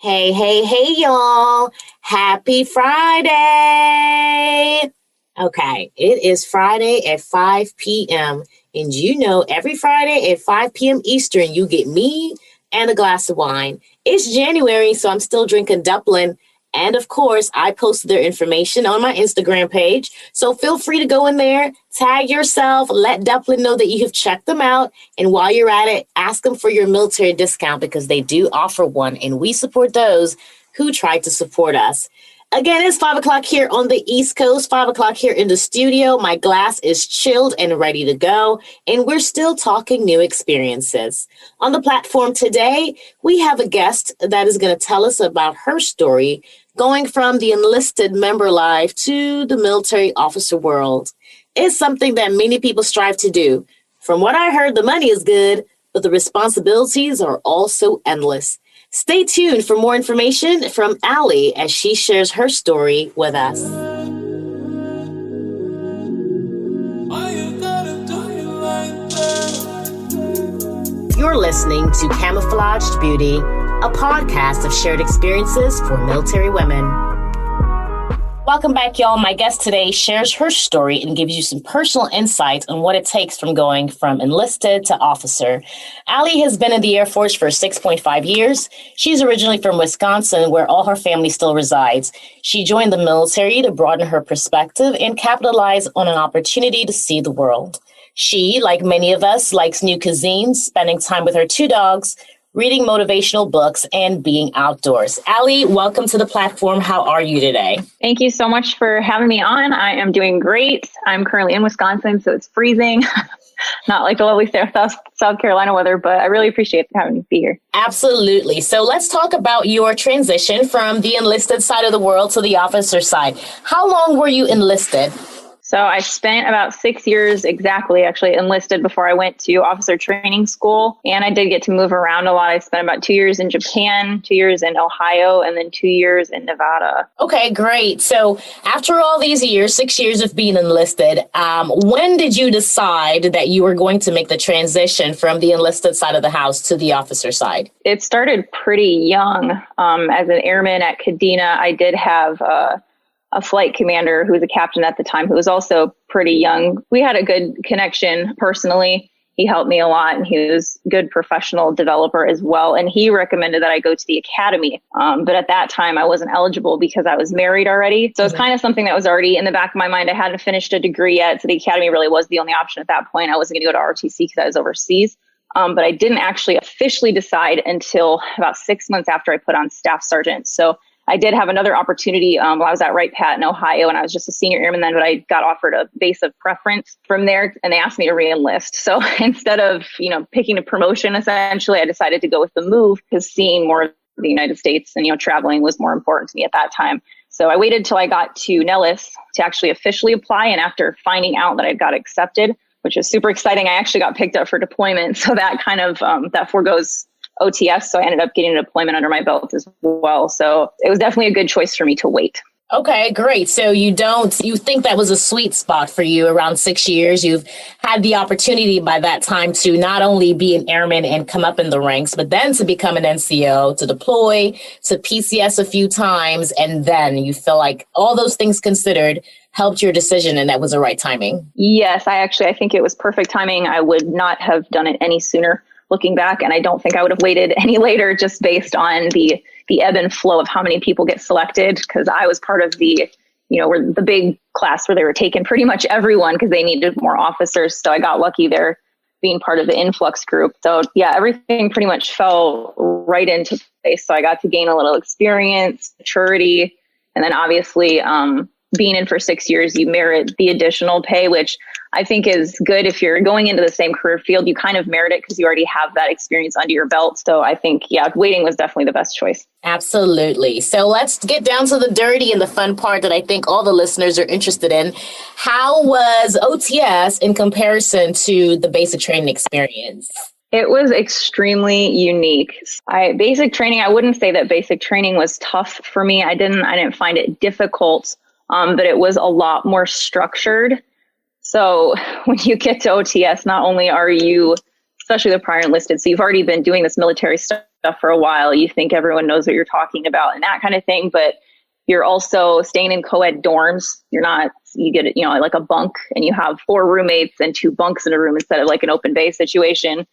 Hey, hey, hey, y'all. Happy Friday. Okay, it is Friday at 5 p.m. And every Friday at 5 p.m. Eastern, you get me and a glass of wine. It's January, so I'm still drinking Dublin. And of course, I posted their information on my Instagram page. So feel free to go in there, tag yourself, let Dublin know that you have checked them out. And while you're at it, ask them for your military discount because they do offer one. And we support those who try to support us. Again, it's 5 o'clock here on the East Coast, 5 o'clock here in the studio. My glass is chilled and ready to go, and we're still talking new experiences. On the platform today, we have a guest that is going to tell us about her story going from the enlisted member life to the military officer world. It's something that many people strive to do. From what I heard, the money is good, but the responsibilities are also endless. Stay tuned for more information from Allie as she shares her story with us. You're listening to Camouflaged Beauty, a podcast of shared experiences for military women. Welcome back, y'all. My guest today shares her story and gives you some personal insights on what it takes from going from enlisted to officer. Allie has been in the Air Force for 6.5 years. She's originally from Wisconsin, where all her family still resides. She joined the military to broaden her perspective and capitalize on an opportunity to see the world. She, like many of us, likes new cuisines, spending time with her two dogs, reading motivational books, and being outdoors. Allie, welcome to the platform. How are you today? Thank you so much for having me on. I am doing great. I'm currently in Wisconsin, so it's freezing. Not like the lovely South Carolina weather, but I really appreciate having me be here. Absolutely. So let's talk about your transition from the enlisted side of the world to the officer side. How long were you enlisted? So I spent about 6 years exactly actually enlisted before I went to officer training school. And I did get to move around a lot. I spent about 2 years in Japan, 2 years in Ohio, and then 2 years in Nevada. Okay, great. So after all these years, 6 years of being enlisted, when did you decide that you were going to make the transition from the enlisted side of the house to the officer side? It started pretty young. As an airman at Kadena, I did have a flight commander who was a captain at the time, who was also pretty young. We had a good connection personally. He helped me a lot, and he was a good professional developer as well. And he recommended that I go to the academy. But at that time, I wasn't eligible because I was married already. So it's kind of something that was already in the back of my mind. I hadn't finished a degree yet. So the academy really was the only option at that point. I wasn't going to go to ROTC because I was overseas. But I didn't actually officially decide until about 6 months after I put on staff sergeant. So I did have another opportunity while I was at Wright Pat in Ohio, and I was just a senior airman then, but I got offered a base of preference from there, and they asked me to re-enlist. So instead of, picking a promotion, essentially, I decided to go with the move because seeing more of the United States and, traveling was more important to me at that time. So I waited till I got to Nellis to actually officially apply, and after finding out that I got accepted, which was super exciting, I actually got picked up for deployment. So that kind of, that foregoes OTS, so I ended up getting a deployment under my belt as well. So it was definitely a good choice for me to wait. Okay, great. So you think that was a sweet spot for you around 6 years. You've had the opportunity by that time to not only be an airman and come up in the ranks, but then to become an NCO, to deploy, to PCS a few times. And then you feel like all those things considered helped your decision, and that was the right timing. Yes, I think it was perfect timing. I would not have done it any sooner looking back. And I don't think I would have waited any later just based on the ebb and flow of how many people get selected. Because I was part of the big class where they were taking pretty much everyone because they needed more officers. So I got lucky there being part of the influx group. So yeah, everything pretty much fell right into place. So I got to gain a little experience, maturity, and then obviously, being in for 6 years, you merit the additional pay, which I think is good. If you're going into the same career field, you kind of merit it because you already have that experience under your belt. So I think, waiting was definitely the best choice. Absolutely. So let's get down to the dirty and the fun part that I think all the listeners are interested in. How was OTS in comparison to the basic training experience? It was extremely unique. Basic training, I wouldn't say that basic training was tough for me. I didn't find it difficult. But it was a lot more structured. So when you get to OTS, not only are you, especially the prior enlisted, so you've already been doing this military stuff stuff for a while. You think everyone knows what you're talking about and that kind of thing, but you're also staying in co-ed dorms. You get, like a bunk, and you have 4 roommates and 2 bunks in a room instead of like an open bay situation.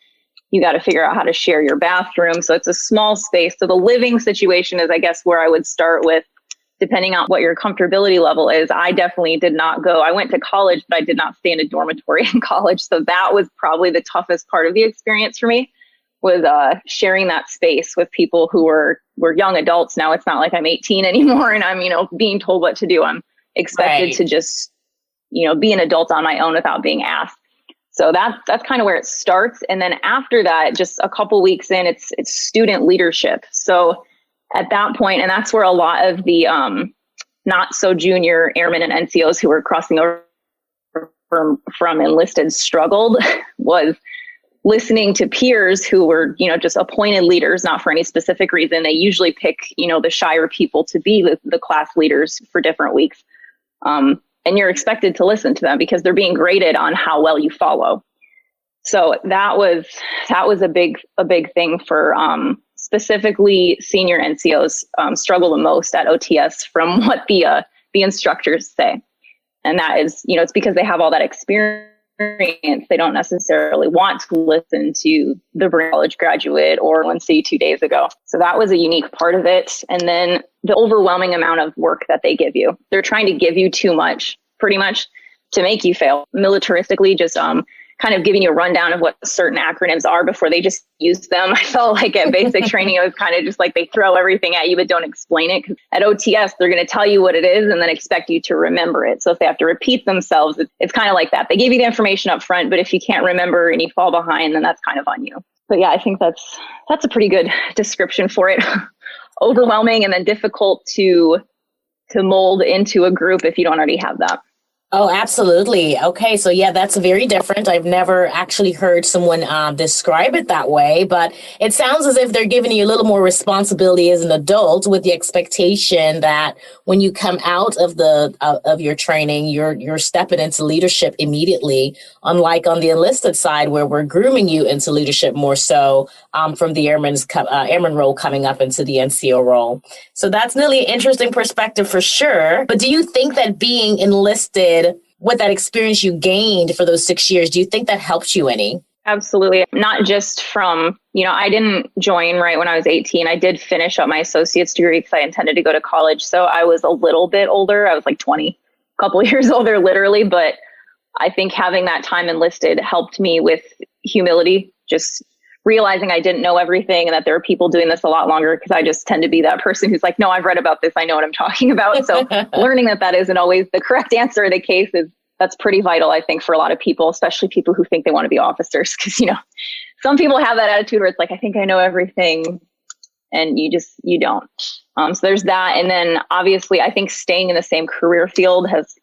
You got to figure out how to share your bathroom. So it's a small space. So the living situation is, I guess, where I would start with, depending on what your comfortability level is. I definitely did not go. I went to college, but I did not stay in a dormitory in college. So that was probably the toughest part of the experience for me, was sharing that space with people who were young adults. Now it's not like I'm 18 anymore and I'm, being told what to do. I'm expected to just, be an adult on my own without being asked. So that's kind of where it starts. And then after that, just a couple weeks in, it's student leadership. So at that point, and that's where a lot of the not so junior airmen and NCOs who were crossing over from enlisted struggled, was listening to peers who were, just appointed leaders, not for any specific reason. They usually pick, the shyer people to be the class leaders for different weeks. And you're expected to listen to them because they're being graded on how well you follow. So that was a big thing for specifically senior NCOs struggle the most at OTS from what the instructors say. And that is, it's because they have all that experience. They don't necessarily want to listen to the college graduate or one see 2 days ago. So that was a unique part of it. And then the overwhelming amount of work that they give you. They're trying to give you too much, pretty much, to make you fail. Militaristically, just kind of giving you a rundown of what certain acronyms are before they just use them. I felt like at basic training, it was kind of just like they throw everything at you, but don't explain it. 'Cause at OTS, they're going to tell you what it is and then expect you to remember it. So if they have to repeat themselves, it's kind of like that. They give you the information up front, but if you can't remember and you fall behind, then that's kind of on you. But yeah, I think that's a pretty good description for it. Overwhelming and then difficult to mold into a group if you don't already have that. Oh, absolutely. Okay. So yeah, that's very different. I've never actually heard someone describe it that way, but it sounds as if they're giving you a little more responsibility as an adult, with the expectation that when you come out of of your training, you're stepping into leadership immediately. Unlike on the enlisted side, where we're grooming you into leadership more so from the airman role coming up into the NCO role. So that's really an interesting perspective for sure. But do you think that being enlisted, with that experience you gained for those 6 years, do you think that helped you any? Absolutely. Not just from, I didn't join right when I was 18. I did finish up my associate's degree because I intended to go to college. So I was a little bit older. I was like 20, a couple of years older, literally. But I think having that time enlisted helped me with humility, just realizing I didn't know everything and that there are people doing this a lot longer, because I just tend to be that person who's like, no, I've read about this. I know what I'm talking about. So learning that isn't always the correct answer in the case that's pretty vital, I think, for a lot of people, especially people who think they want to be officers. Because, some people have that attitude where it's like, I think I know everything, and you don't. So there's that. And then obviously, I think staying in the same career field it's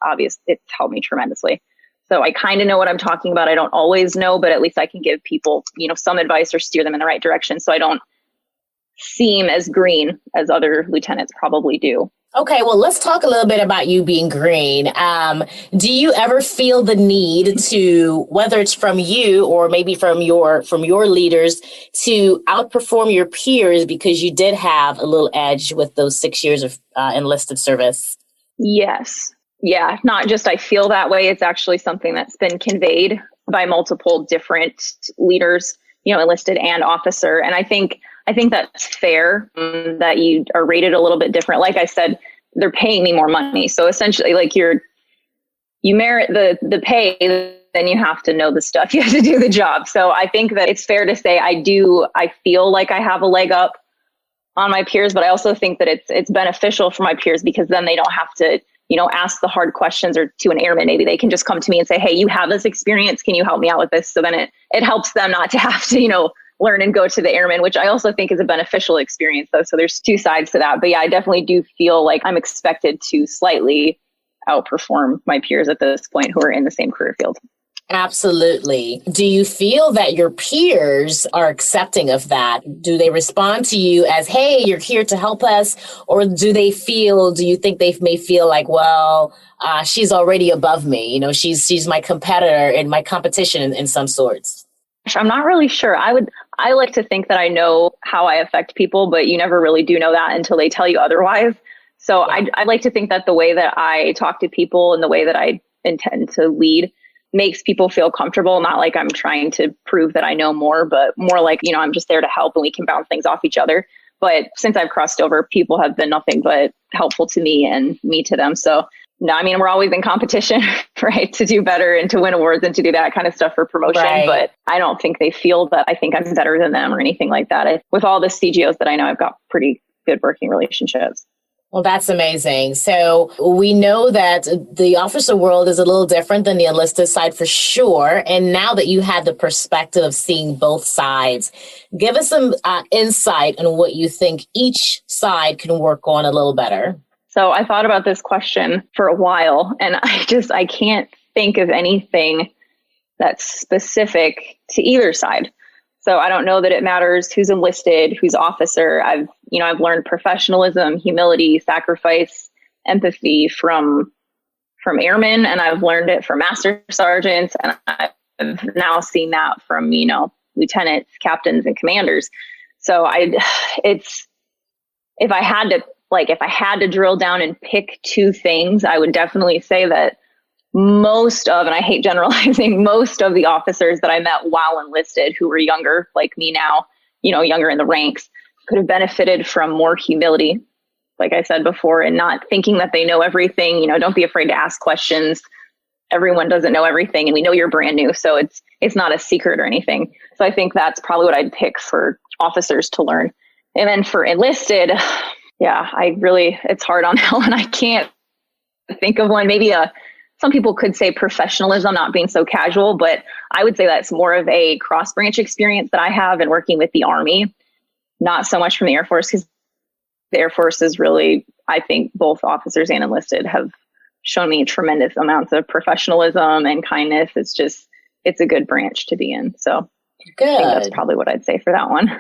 helped me tremendously. So I kind of know what I'm talking about. I don't always know, but at least I can give people, some advice or steer them in the right direction, so I don't seem as green as other lieutenants probably do. Okay, well, let's talk a little bit about you being green. Do you ever feel the need to, whether it's from you or maybe from your leaders, to outperform your peers because you did have a little edge with those 6 years of enlisted service? Yes. Yeah, not just I feel that way. It's actually something that's been conveyed by multiple different leaders, enlisted and officer. And I think that's fair, that you are rated a little bit different. Like I said, they're paying me more money. So essentially, like you merit the pay, then you have to know the stuff. You have to do the job. So I think that it's fair to say I feel like I have a leg up on my peers, but I also think that it's beneficial for my peers, because then they don't have to ask the hard questions, or to an airman, maybe they can just come to me and say, hey, you have this experience. Can you help me out with this? So then it helps them not to have to, learn and go to the airman, which I also think is a beneficial experience though. So there's two sides to that. But yeah, I definitely do feel like I'm expected to slightly outperform my peers at this point who are in the same career field. Absolutely. Do you feel that your peers are accepting of that? Do they respond to you as, hey, you're here to help us? Or do you think they may feel like, well, she's already above me. She's my competitor in my competition in some sorts? I'm not really sure. I like to think that I know how I affect people, but you never really do know that until they tell you otherwise. So Yeah. I like to think that the way that I talk to people and the way that I intend to lead makes people feel comfortable, not like I'm trying to prove that I know more, but more like, I'm just there to help and we can bounce things off each other. But since I've crossed over, people have been nothing but helpful to me and me to them. So no, I mean, we're always in competition, right? To do better and to win awards and to do that kind of stuff for promotion. Right. But I don't think they feel that I think I'm better than them or anything like that. With all the CGOs that I know, I've got pretty good working relationships. Well, that's amazing. So we know that the officer world is a little different than the enlisted side for sure. And now that you had the perspective of seeing both sides, give us some insight on what you think each side can work on a little better. So I thought about this question for a while, and I can't think of anything that's specific to either side. So I don't know that it matters who's enlisted, who's officer. I've learned professionalism, humility, sacrifice, empathy from airmen, and I've learned it from master sergeants, and I've now seen that from, lieutenants, captains, and commanders. So if I had to drill down and pick two things, I would definitely say that most of, and I hate generalizing, most of the officers that I met while enlisted who were younger, like me now, younger in the ranks, could have benefited from more humility, like I said before, and not thinking that they know everything. Don't be afraid to ask questions. Everyone doesn't know everything, and we know you're brand new, so it's not a secret or anything. So I think that's probably what I'd pick for officers to learn. And then for enlisted, yeah, it's hard on that one. I can't think of one. Maybe some people could say professionalism, not being so casual, but I would say that's more of a cross branch experience that I have in working with the Army, not so much from the Air Force, because the Air Force is really, I think both officers and enlisted have shown me tremendous amounts of professionalism and kindness. It's a good branch to be in. So good. I think that's probably what I'd say for that one.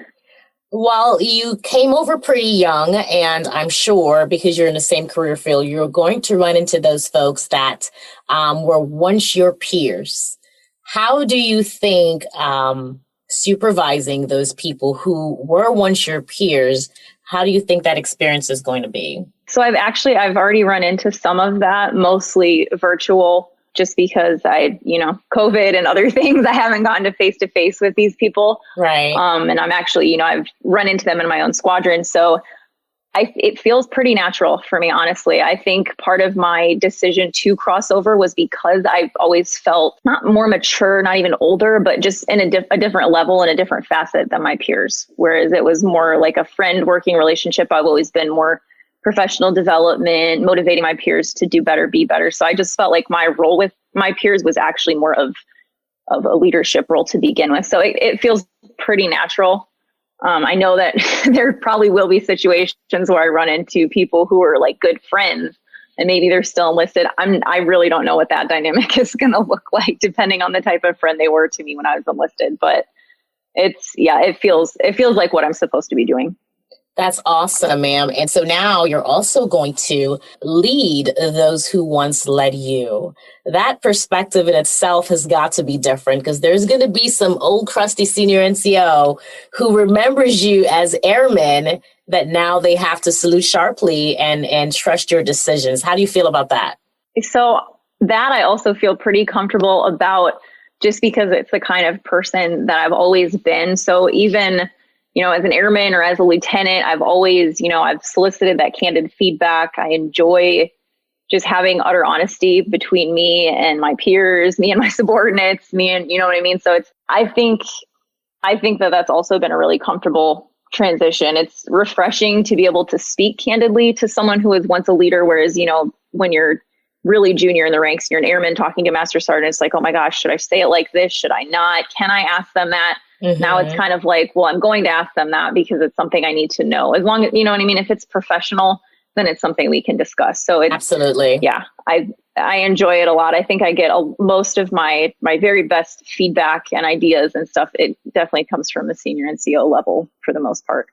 Well, you came over pretty young, and I'm sure because you're in the same career field, you're going to run into those folks that were once your peers. How do you think supervising those people who were once your peers, how do you think that experience is going to be? So I've already run into some of that, mostly virtual, just because COVID and other things, I haven't gotten to face with these people. Right. And I'm actually, I've run into them in my own squadron. So it feels pretty natural for me, honestly. I think part of my decision to cross over was because I've always felt not more mature, not even older, but just in a different level and a different facet than my peers. Whereas it was more like a friend working relationship. I've always been more professional development, motivating my peers to do better, be better. So I just felt like my role with my peers was actually more of a leadership role to begin with. So it feels pretty natural. I know that there probably will be situations where I run into people who are like good friends and maybe they're still enlisted. I really don't know what that dynamic is going to look like depending on the type of friend they were to me when I was enlisted. But it feels like what I'm supposed to be doing. That's awesome, ma'am. And so now you're also going to lead those who once led you. That perspective in itself has got to be different because there's going to be some old crusty senior NCO who remembers you as airman that now they have to salute sharply and trust your decisions. How do you feel about that? So that I also feel pretty comfortable about just because it's the kind of person that I've always been. So even as an airman or as a lieutenant, I've always, I've solicited that candid feedback. I enjoy just having utter honesty between me and my peers, me and my subordinates, me and, you know what I mean? So I think that that's also been a really comfortable transition. It's refreshing to be able to speak candidly to someone who was once a leader. Whereas, when you're really junior in the ranks, you're an airman talking to master sergeant, it's like, oh my gosh, should I say it like this? Should I not? Can I ask them that? Mm-hmm. Now it's kind of like, well, I'm going to ask them that because it's something I need to know. As long as, you know what I mean? If it's professional, then it's something we can discuss. So absolutely. Yeah, I enjoy it a lot. I think I get most of my very best feedback and ideas and stuff. It definitely comes from the senior NCO level for the most part.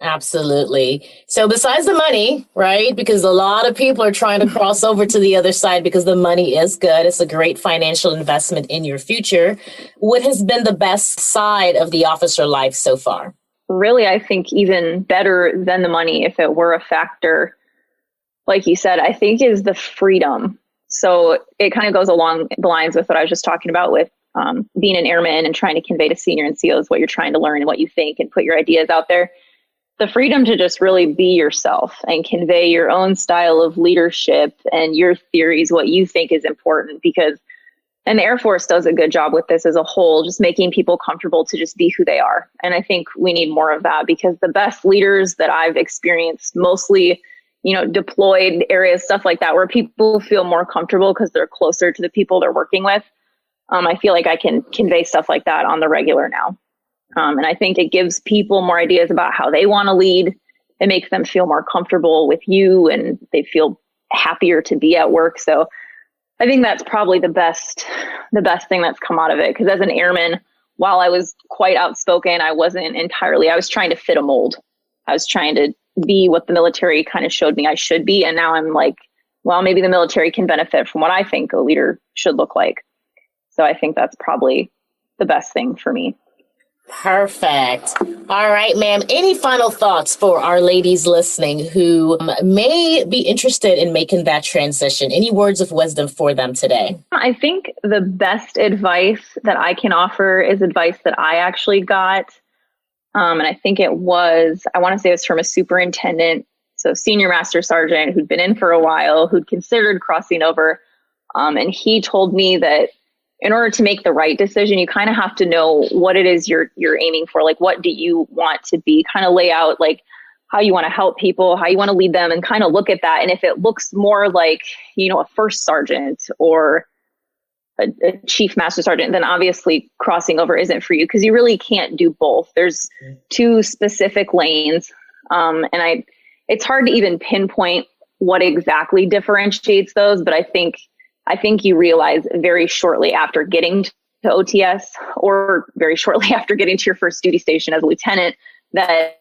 Absolutely. So besides the money, right? Because a lot of people are trying to cross over to the other side because the money is good. It's a great financial investment in your future. What has been the best side of the officer life so far? really, I think even better than the money, if it were a factor, like you said, I think is the freedom. So it kind of goes along the lines with what I was just talking about with being an airman and trying to convey to senior NCOs what you're trying to learn and what you think and put your ideas out there. The freedom to just really be yourself and convey your own style of leadership and your theories, what you think is important, because, and the Air Force does a good job with this as a whole, just making people comfortable to just be who they are. And I think we need more of that, because the best leaders that I've experienced, mostly, deployed areas, stuff like that, where people feel more comfortable because they're closer to the people they're working with. I feel like I can convey stuff like that on the regular now. And I think it gives people more ideas about how they want to lead. It makes them feel more comfortable with you and they feel happier to be at work. So I think that's probably the best thing that's come out of it. Because as an airman, while I was quite outspoken, I was trying to fit a mold. I was trying to be what the military kind of showed me I should be. And now I'm like, well, maybe the military can benefit from what I think a leader should look like. So I think that's probably the best thing for me. Perfect. All right, ma'am. Any final thoughts for our ladies listening who may be interested in making that transition? Any words of wisdom for them today? I think the best advice that I can offer is advice that I actually got. And I think I want to say it was from a superintendent, so senior master sergeant who'd been in for a while, who'd considered crossing over. And he told me that in order to make the right decision, you kind of have to know what it is you're aiming for. Like, what do you want to be? Kind of lay out like how you want to help people, how you want to lead them, and kind of look at that. And if it looks more like, a first sergeant or a chief master sergeant, then obviously crossing over isn't for you, because you really can't do both. There's two specific lanes. It's hard to even pinpoint what exactly differentiates those, but I think you realize very shortly after getting to OTS, or very shortly after getting to your first duty station as a lieutenant, that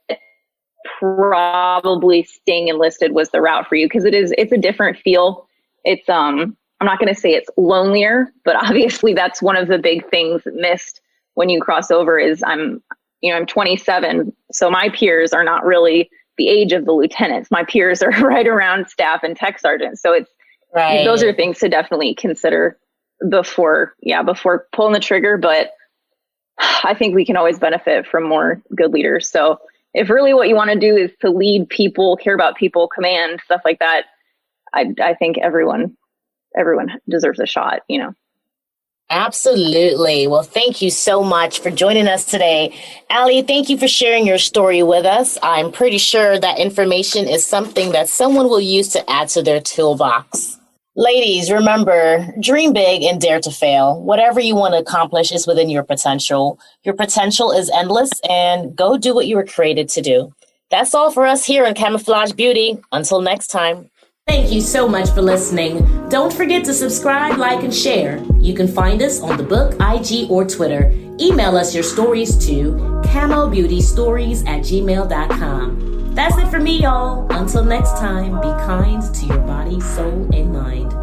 probably staying enlisted was the route for you, because it's a different feel. It's I'm not going to say it's lonelier, but obviously that's one of the big things missed when you cross over is I'm 27, so my peers are not really the age of the lieutenants. My peers are right around staff and tech sergeants. So it's right. Those are things to definitely consider before pulling the trigger. But I think we can always benefit from more good leaders. So if really what you want to do is to lead people, care about people, command, stuff like that, I think everyone deserves a shot, Absolutely. Well, thank you so much for joining us today. Allie, thank you for sharing your story with us. I'm pretty sure that information is something that someone will use to add to their toolbox. Ladies, remember, dream big and dare to fail. Whatever you want to accomplish is within your potential. Your potential is endless, and go do what you were created to do. That's all for us here in Camouflage Beauty. Until next time. Thank you so much for listening. Don't forget to subscribe, like, and share. You can find us on the book, IG, or Twitter. Email us your stories to camobeautystories@gmail.com. That's it for me, y'all. Until next time, be kind to your body, soul, and mind.